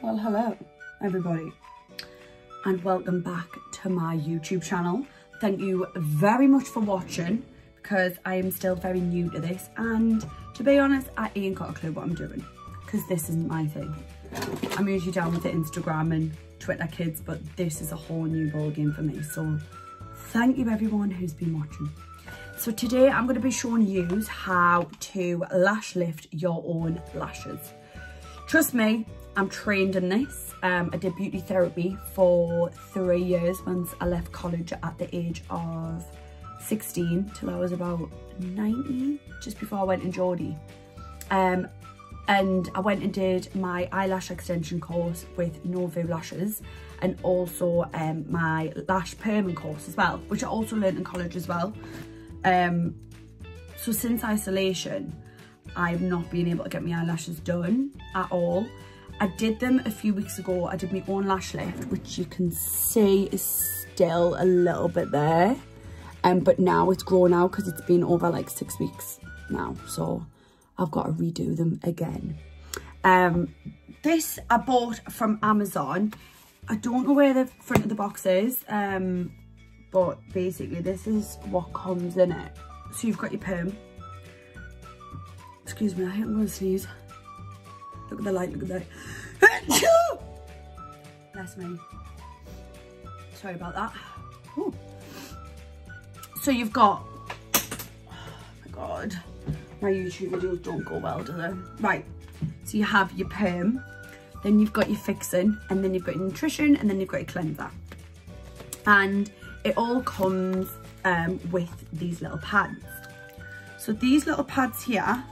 Well, hello everybody and welcome back to my YouTube channel. Thank you very much for watching because I am still very new to this, and to be honest, I ain't got a clue what I'm doing because this isn't my thing. I'm usually down with the Instagram and Twitter kids, but this is a whole new ball game for me. So thank you everyone who's been watching. So today I'm going to be showing you how to lash lift your own lashes. Trust me, I'm trained in this. I did beauty therapy for 3 years once I left college at the age of 16 till I was about 19, just before I went in Geordie. And I went and did my eyelash extension course with Novo Lashes, and also my lash perming course as well, which I also learned in college as well. So since isolation, I've not been able to get my eyelashes done at all. I did them a few weeks ago. I did my own lash lift, which you can see is still a little bit there. But now it's grown out because it's been over like 6 weeks now. So I've got to redo them again. This I bought from Amazon. I don't know where the front of the box is. But basically this is what comes in it. So you've got your perm. Excuse me, I think I'm going to sneeze. Look at the light, look at the light. Bless me. Sorry about that. Ooh. So you've got, oh my God, my YouTube videos don't go well, do they? Right, so you have your perm, then you've got your fixing, and then you've got your nutrition, and then you've got your cleanser. And it all comes with these little pads. So these little pads here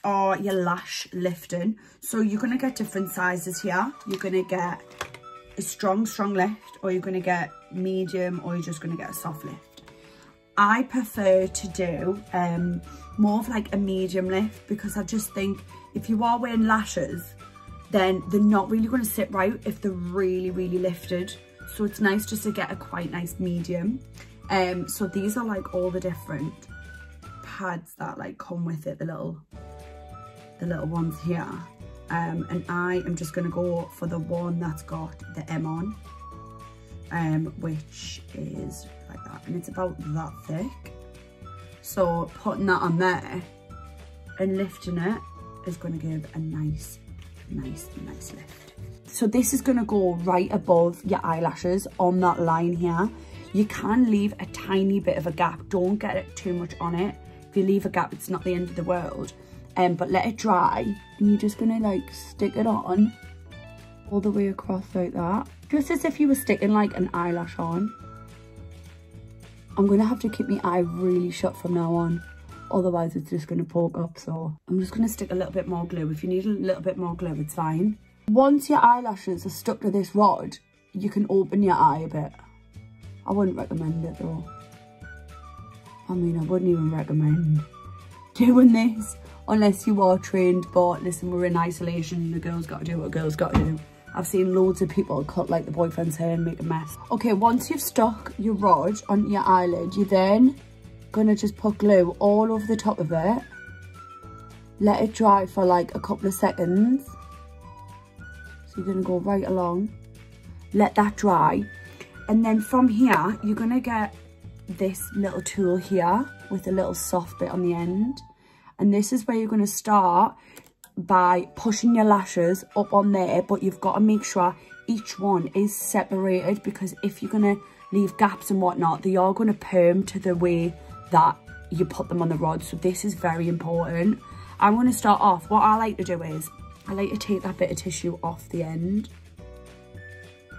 are your lash lifting. So you're going to get different sizes here. You're going to get a strong lift, or you're going to get medium, or you're just going to get a soft lift. I prefer to do more of like a medium lift, because I just think if you are wearing lashes, then they're not really going to sit right if they're really lifted. So it's nice just to get a quite nice medium. So these are like all the different pads that like come with it, the little ones here. And I am just going to go for the one that's got the M on, which is like that, and it's about that thick. So putting that on there and lifting it is going to give a nice lift. So this is going to go right above your eyelashes on that line here. You can leave a tiny bit of a gap. Don't get it too much on it. If you leave a gap, it's not the end of the world. But let it dry, and you're just gonna like stick it on all the way across like that, just as if you were sticking like an eyelash on. I'm gonna have to keep my eye really shut from now on, otherwise it's just gonna poke up. So I'm just gonna stick a little bit more glue. If you need a little bit more glue, it's fine. Once your eyelashes are stuck to this rod, you can open your eye a bit. I wouldn't recommend it though. I mean, I wouldn't even recommend doing this unless you are trained, but listen, we're in isolation. The girl's got to do what a girl's got to do. I've seen loads of people cut like the boyfriend's hair and make a mess. Okay, once you've stuck your rod on your eyelid, you're then gonna just put glue all over the top of it. Let it dry for like a couple of seconds. So you're gonna go right along, let that dry. And then from here, you're gonna get this little tool here with a little soft bit on the end. And this is where you're going to start by pushing your lashes up on there, but you've got to make sure each one is separated, because if you're going to leave gaps and whatnot, they are going to perm to the way that you put them on the rod. So this is very important. I'm going to start off, what I like to do is, I like to take that bit of tissue off the end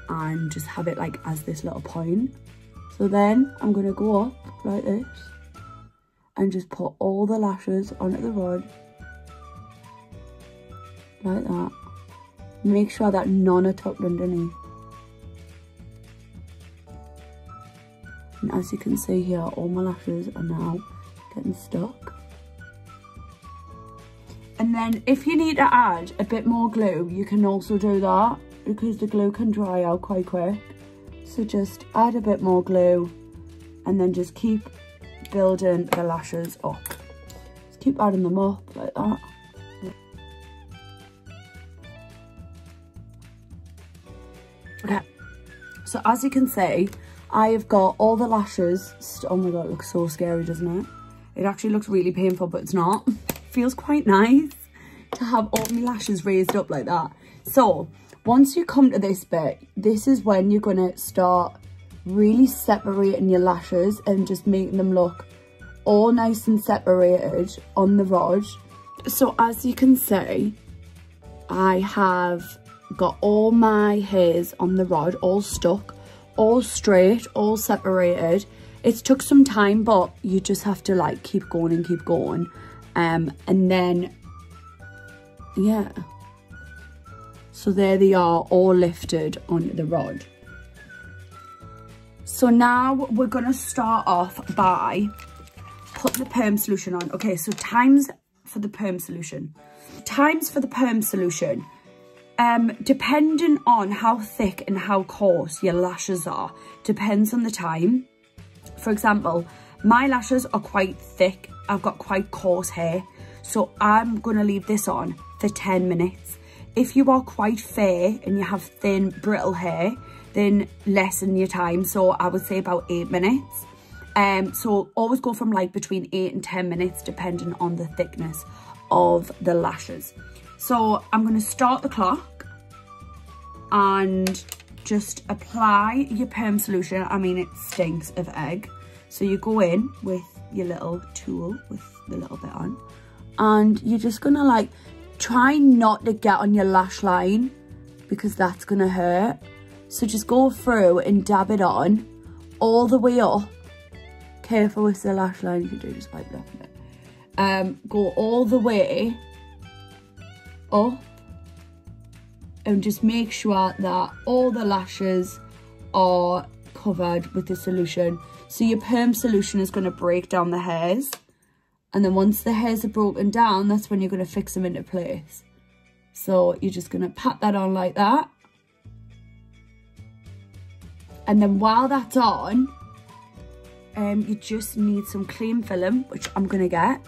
and just have it like as this little point. So then I'm going to go up like this and just put all the lashes onto the rod like that. Make sure that none are tucked underneath. And as you can see here, all my lashes are now getting stuck. And then if you need to add a bit more glue, you can also do that, because the glue can dry out quite quick. So just add a bit more glue and then just keep building the lashes up. Just keep adding them up like that. Okay, so as you can see, I have got all the lashes. Oh my god, it looks so scary, doesn't it? It actually looks really painful, but it's not. Feels quite nice to have all my lashes raised up like that. So once you come to this bit, this is when you're gonna start really separating your lashes and just making them look all nice and separated on the rod. So as you can see, I have got all my hairs on the rod all stuck, all straight, all separated. It's took some time, but you just have to like keep going and keep going. And then, yeah. So there they are, all lifted onto the rod. So now we're gonna start off by putting the perm solution on. Okay, so times for the perm solution. Times for the perm solution. Depending on how thick and how coarse your lashes are, depends on the time. For example, my lashes are quite thick. I've got quite coarse hair. So I'm going to leave this on for 10 minutes. If you are quite fair and you have thin, brittle hair, then lessen your time. So I would say about 8 minutes. So always go from like between 8 and 10 minutes, depending on the thickness of the lashes. So I'm going to start the clock and just apply your perm solution. I mean, it stinks of egg. So you go in with your little tool with the little bit on, and you're just gonna like try not to get on your lash line because that's gonna hurt. So just go through and dab it on all the way up. Careful with the lash line, you can do just wipe it off a bit. Go all the way up and just make sure that all the lashes are covered with the solution. So your perm solution is going to break down the hairs, and then once the hairs are broken down, that's when you're going to fix them into place. So you're just going to pat that on like that, and then while that's on, you just need some clean film, which I'm going to get,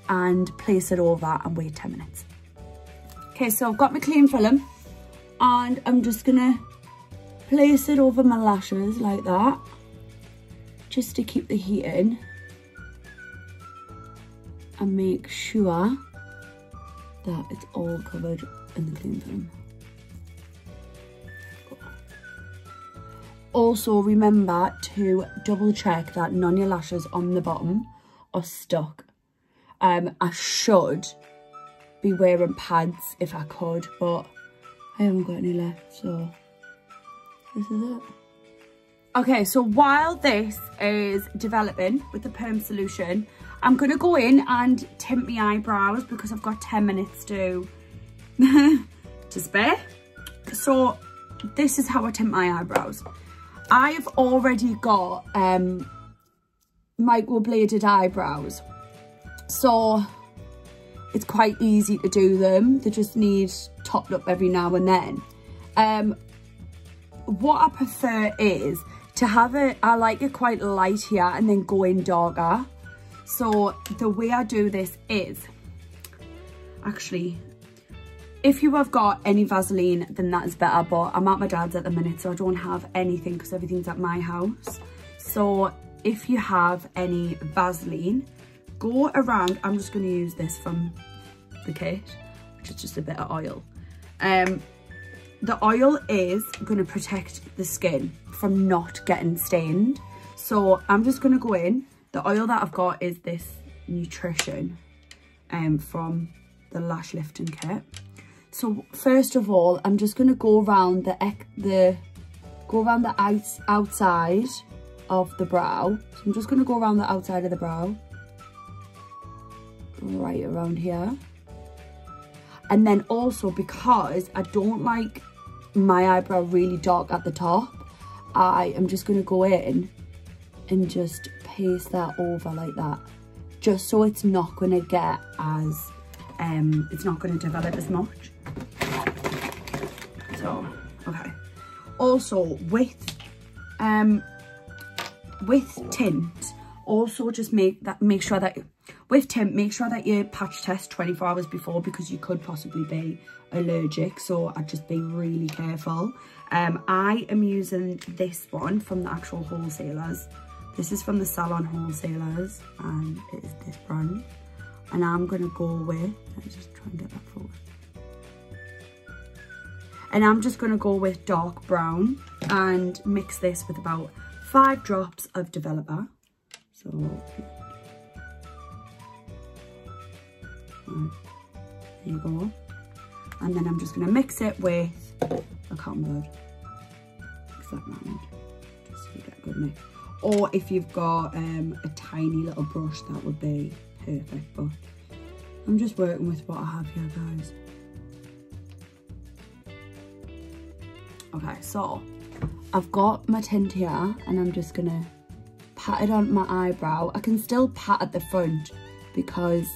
and place it over and wait 10 minutes. Okay, so I've got my clean film, and I'm just gonna place it over my lashes like that, just to keep the heat in, and make sure that it's all covered in the clean film. Also remember to double check that none of your lashes on the bottom are stuck. I should be wearing pads if I could, but I haven't got any left, so this is it. Okay, so while this is developing with the perm solution, I'm gonna go in and tint my eyebrows because I've got 10 minutes to spare. So this is how I tint my eyebrows. I've already got microbladed eyebrows, so it's quite easy to do them. They just need topped up every now and then. What I prefer is to have it, I like it quite light here and then go in darker. So the way I do this is, actually, if you have got any Vaseline, then that is better, but I'm at my dad's at the minute, so I don't have anything because everything's at my house. So if you have any Vaseline, go around. I'm just going to use this from the kit, which is just a bit of oil. The oil is going to protect the skin from not getting stained. So I'm just going to go in. The oil that I've got is this Nutrition from the Lash Lifting Kit. So first of all, I'm just going to go around the outside of the brow. So I'm just going to go around the outside of the brow, right around here. And then also, because I don't like my eyebrow really dark at the top, I am just going to go in and just paste that over like that, just so it's not going to get as it's not going to develop as much. So okay, also with tint, also just make sure that with tint, make sure that you patch test 24 hours before, because you could possibly be allergic, so I'd just be really careful. I am using this one from the actual wholesalers. This is from the Salon Wholesalers, and it is this brand. And I'm gonna go with, let me just try and get that forward. And I'm just gonna go with dark brown and mix this with about 5 drops of developer. So, there you go. And then I'm just gonna mix it with a cotton bud. Mix that round, just so you get a good mix. Or if you've got a tiny little brush, that would be perfect. But I'm just working with what I have here, guys. Okay, so I've got my tint here, and I'm just gonna pat it on my eyebrow. I can still pat at the front because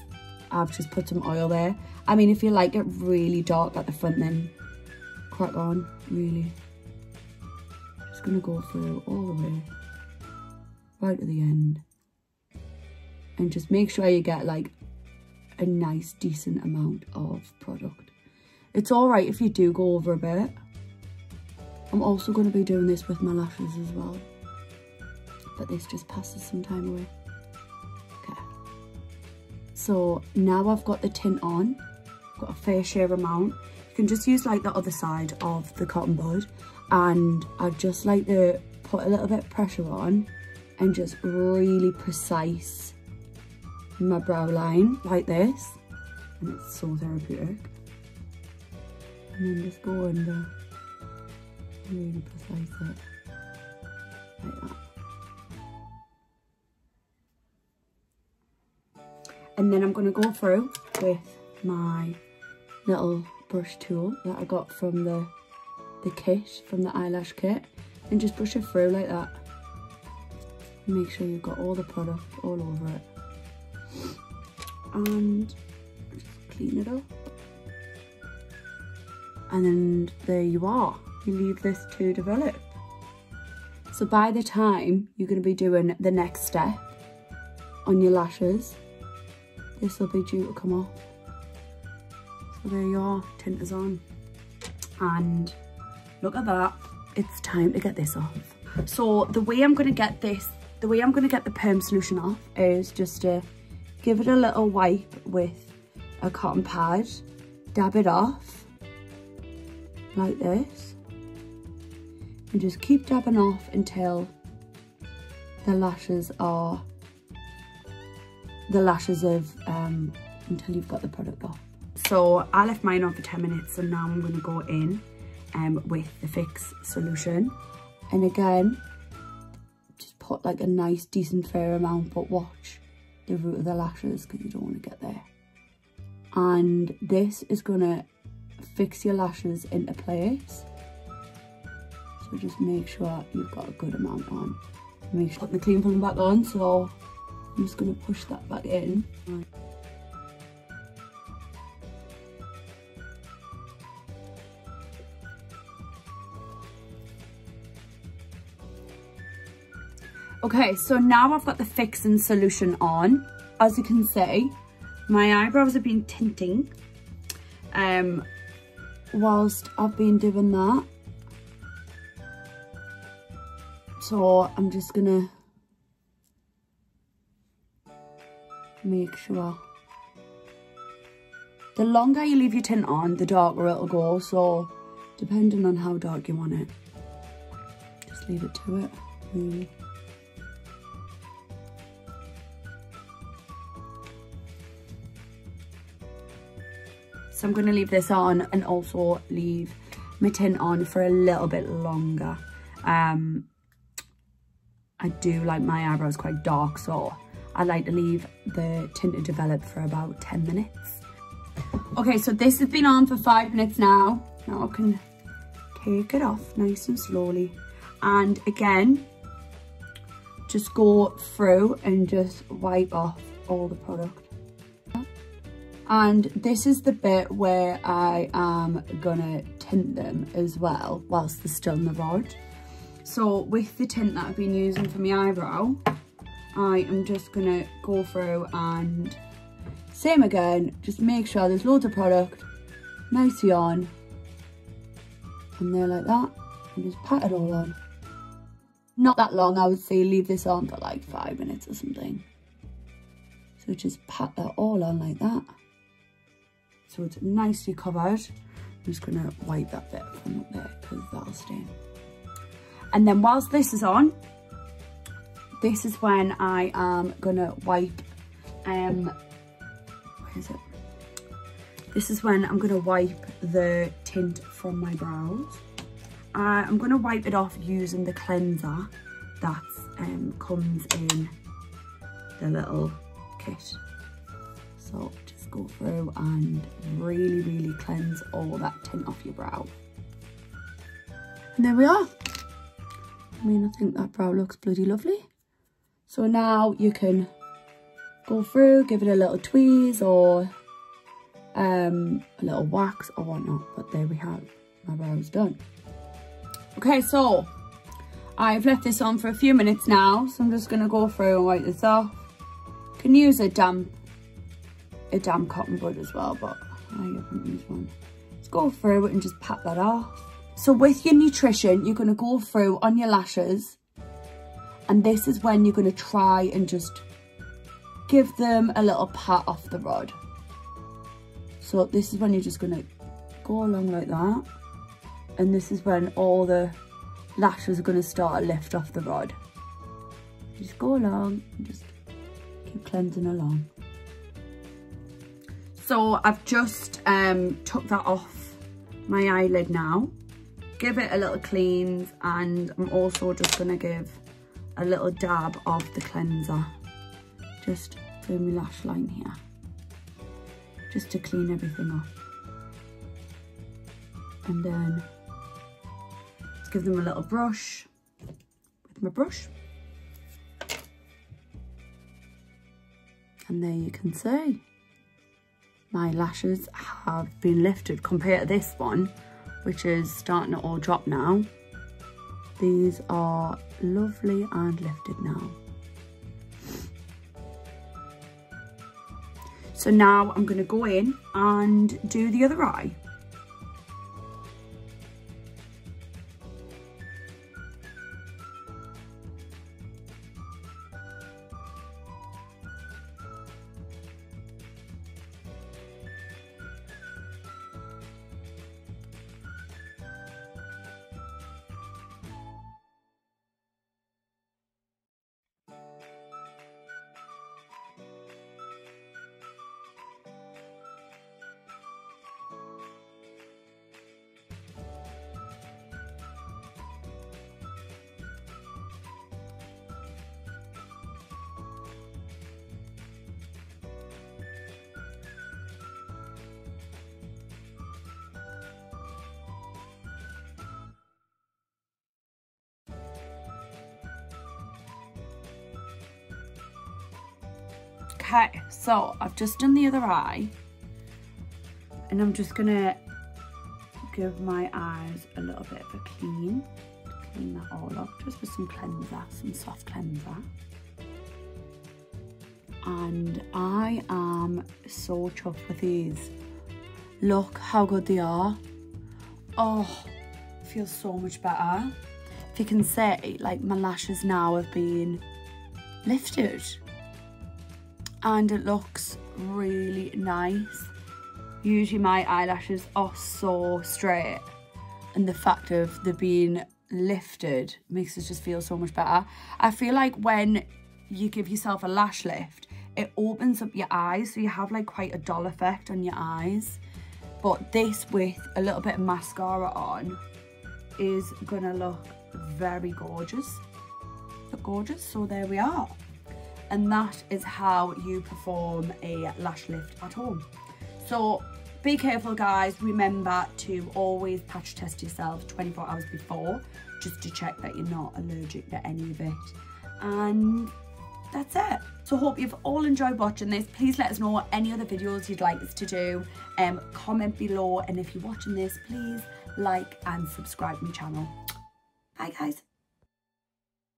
I've just put some oil there. I mean, if you like it really dark at the front, then crack on, really. Just gonna go through all the way, right to the end. And just make sure you get like a nice, decent amount of product. It's all right if you do go over a bit. I'm also going to be doing this with my lashes as well, but this just passes some time away. Okay, so now I've got the tint on, I've got a fair share amount. You can just use like the other side of the cotton bud, and I just like to put a little bit of pressure on and just really precise my brow line like this, and it's so therapeutic. And then just go under, really precise it like that. And then I'm going to go through with my little brush tool that I got from the kit, from the eyelash kit, and just brush it through like that. Make sure you've got all the product all over it, and just clean it up. And then there you are. You leave this to develop. So by the time you're going to be doing the next step on your lashes, this will be due to come off. So there you are, tint is on. And look at that, it's time to get this off. So the way I'm going to get this, the way I'm going to get the perm solution off is just to give it a little wipe with a cotton pad, dab it off like this, and just keep dabbing off until the lashes have, until you've got the product off. So I left mine on for 10 minutes, so now I'm going to go in with the Fix solution. And again, just put like a nice decent fair amount, but watch the root of the lashes because you don't want to get there. And this is going to fix your lashes into place. So just make sure you've got a good amount on. Make sure put the clean film back on, so I'm just going to push that back in. Okay, so now I've got the fixing solution on. As you can see, my eyebrows have been tinting whilst I've been doing that. So I'm just gonna make sure. The longer you leave your tint on, the darker it'll go. So depending on how dark you want it, just leave it to it, really. So I'm going to leave this on and also leave my tint on for a little bit longer. I do like my eyebrows quite dark, so I like to leave the tint to develop for about 10 minutes. Okay, so this has been on for 5 minutes now. Now I can take it off nice and slowly. And again, just go through and just wipe off all the product. And this is the bit where I am gonna tint them as well whilst they're still in the rod. So with the tint that I've been using for my eyebrow, I am just gonna go through and same again, just make sure there's loads of product nicely on, and there like that, and just pat it all on. Not that long, I would say leave this on for like 5 minutes or something. So just pat that all on like that. So it's nicely covered. I'm just gonna wipe that bit from up there because that'll stain. And then whilst this is on, this is when I am gonna wipe, where is it? This is when I'm gonna wipe the tint from my brows. I'm gonna wipe it off using the cleanser that comes in the little kit. So just go through and really, really cleanse all that tint off your brow. And there we are. I mean, I think that brow looks bloody lovely. So now you can go through, give it a little tweeze or a little wax or whatnot. But there we have, my brow's done. Okay, so I've left this on for a few minutes now. So I'm just gonna go through and wipe this off. You can use a damp cotton bud as well, but I haven't used one. Just go through it and just pat that off. So with your nutrition, you're gonna go through on your lashes, and this is when you're gonna try and just give them a little pat off the rod. So this is when you're just gonna go along like that, and this is when all the lashes are gonna start to lift off the rod. Just go along and just keep cleansing along. So I've just took that off my eyelid now. Give it a little cleanse, and I'm also just gonna give a little dab of the cleanser just through my lash line here, just to clean everything off. And then let's give them a little brush with my brush. And there you can see my lashes have been lifted compared to this one, which is starting to all drop now. These are lovely and lifted now. So now I'm going to go in and do the other eye. Okay, so I've just done the other eye, and I'm just gonna give my eyes a little bit of a clean that all up, just with some cleanser, some soft cleanser. And I am so chuffed with these. Look how good they are. Oh, feels so much better. If you can see, like, my lashes now have been lifted. And it looks really nice. Usually my eyelashes are so straight, and the fact of them being lifted makes it just feel so much better. I feel like when you give yourself a lash lift, it opens up your eyes, so you have like quite a doll effect on your eyes. But this with a little bit of mascara on is gonna look very gorgeous. Look gorgeous, so there we are. And that is how you perform a lash lift at home. So be careful, guys. Remember to always patch test yourself 24 hours before, just to check that you're not allergic to any of it. And that's it. So hope you've all enjoyed watching this. Please let us know any other videos you'd like us to do. Comment below, and if you're watching this, please like and subscribe to my channel. Bye, guys.